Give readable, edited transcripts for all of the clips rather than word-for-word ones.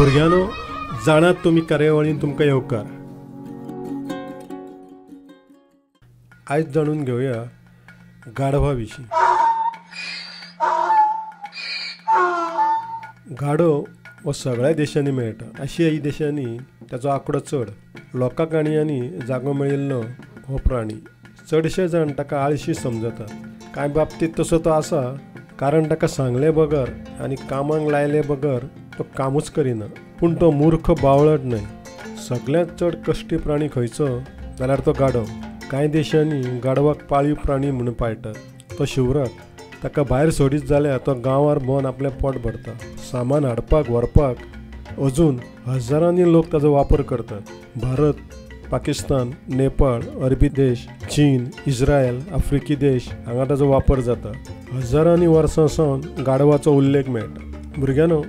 भुरग्यांनो, जाणात तुमी कार्यावळीन तुमकां येवकार। आयज जाणून घेवया गाढवा विशीं। गाढव हो सगळ्या देशांनी मेळटा। आशियाई देशांनी ताचो आंकडो चड। लोकांक आनी जागो मेळिल्लो हो प्राणी। चडशे जाण ताका आळशी समजतात। कांय बाबतींत तसो तो आसा, कारण ताका सांगले बगर आनी कामाक लायले बगर तो कामूच करिना। पूण तो मूर्ख बावळट न्हय। सगळ्यांत चड कश्टी प्राणी खंयचो जाल्यार तो गाढव। कांय देशांनी गाढवाक पाळीव प्राणी म्हणून पाळटात। तो शिवराक, ताका भायर सोडीत जाल्यार तो गांवार भोंवन आपलें पोट भरता। सामान हाडपाक व्हरपाक अजून हजारांनी लोक ताचो वापर करतात। भारत, पाकिस्तान, नेपाळ, अरबी देश, चीन, इस्रायल, आफ्रिकी देश हांगा ताचो वापर जाता। हजारांनी वर्सां सावन गाढवाचो उल्लेख मेळटा। भुरग्यांनो,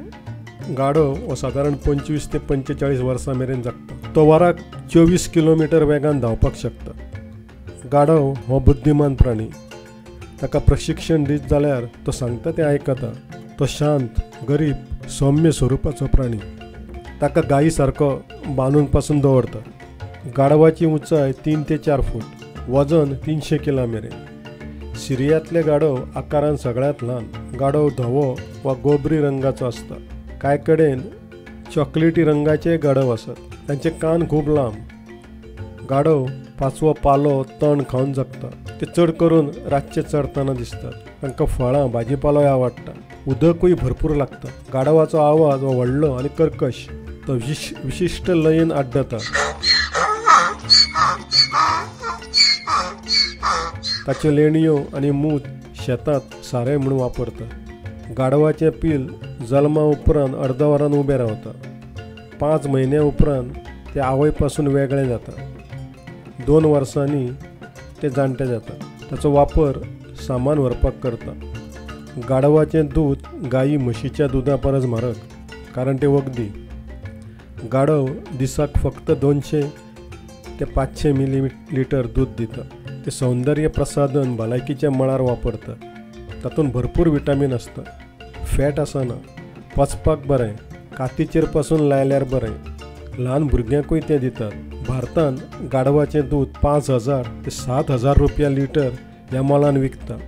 गाढव हो सादारण 25 ते 45 वर्सां मेरेन जगता। तो वराक 24 किलोमीटर वेगान धांवपाक शकता। गाढव हो बुद्धिमान प्राणी। ताका प्रशिक्षण दीत जाल्यार तो सांगता तें आयकता। तो शांत, गरीब, सौम्य स्वरुपाचो प्राणी। ताका गायी सारको बांदून पासून दवरता। गाढवाची उंचाय 3 ते 4 फूट, वजन 300 किलो मेरेन। सिरियांतले गाढव आकारान सगळ्यांत ल्हान। गाढव धवो वा गोबरी रंगाचो आसता। कांय कडेन चॉकलेटी रंगाचे गाढव आसात। तांचे कान खूब लांब। गाढव पाचवो पालो, तण खावन जगता। ते चड करून रातचे चरतना दिसतात। तांकां फळां, भाजीपालोय आवडटा। उदकूय भरपूर लागता। गाढवाचो आवाज हो व्हडलो आनी कर्कश। तो विशिश्ट लयेन आड्डता। ताच्यो लेणयो आनी मूत शेतांत सारें म्हणून वापरता। गाढवाचें पील जल्मा उपरांत अर्द वरान उबें रावता। 5 म्हयन्या उपरांत ते आवय पासून वेगळें जाता। 2 वर्सांनी ते जाणटे जाता। ताचो वापर सामान व्हरपाक करता। गाढवाचें दूद गायी म्हशीच्या दुदा परस म्हारग, कारण ते वखदी। गाढव दिसाक फक्त 200 ते 500 मिलीलिटर दूद दिता। ते सौंदर्य प्रसाधन भलायकीच्या मळार वापरतात। तातूंत भरपूर विटामीन आसता। फॅट आसना। पचपाक बरें। कातीचेर पासून लायल्यार बरें। ल्हान भुरग्यांकूय ते दितात। भारतांत गाढवाचें दूद 5000 ते 7000 रुपया लिटर ह्या मोलान विकता।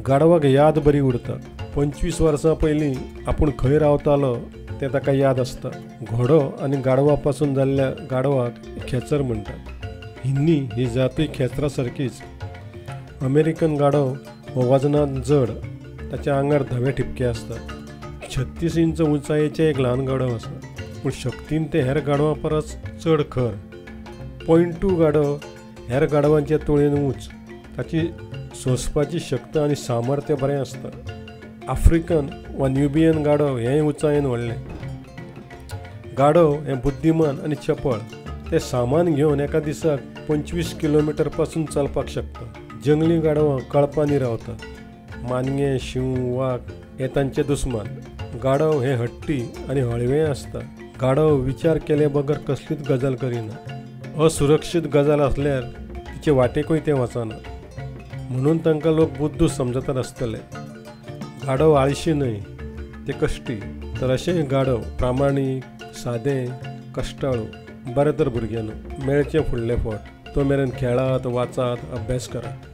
गाढवाक याद बरी उरता। 25 वर्सां पयलीं आपूण खंय रावतालो तें ताका याद आसता। घोडो आनी गाढवा पासून जाल्ल्या गाढवाक खेचर म्हणटात। हिन्नी ही जातूय खेचरा सारकीच। अमेरिकन गाढव हो वजनांत जड। ताच्या आंगार धवे ठिपके आसतात। 36 इंच उंचायेचें एक ल्हान गाढव आसा, पूण शक्तीन ते हेर गाढवां परस चड खर। पॉयंट 2 गाढव हेर गाढवांच्या तुळेन उंच। ताची सोंसपाची शक्त आनी सामर्थ्य बरें आसता। आफ्रिकन वा न्युबियन गाढव हेंय उंचायेन व्हडले। गाढव हें बुद्धिमान आनी चपळ। ते सामान घेवन एका दिसाक 25 किलोमीटर पासून चलपाक शकता। जंगली गाढवां कळपांनी रावतात। मानगें, शिंव, वाग हे तांचे दुस्मान। गाढव हें हट्टी आनी हळवें आसता। गाढव विचार केले बगर कसलीच गजाल करिना। असुरक्षीत गजाल आसल्यार तिचे वाटेकूय ते वचना। म्हणून तांकां लोक बुद्धू समजतात आसतले। गाढव आळशी न्हय, ते कश्टी। तर अशें गाढव प्रामाणीक, सादें, कश्टाळू। बरें तर भुरग्यांनो, मेळचें फुडले फावट। तो मेरेन खेळात, वाचात, अभ्यास करात।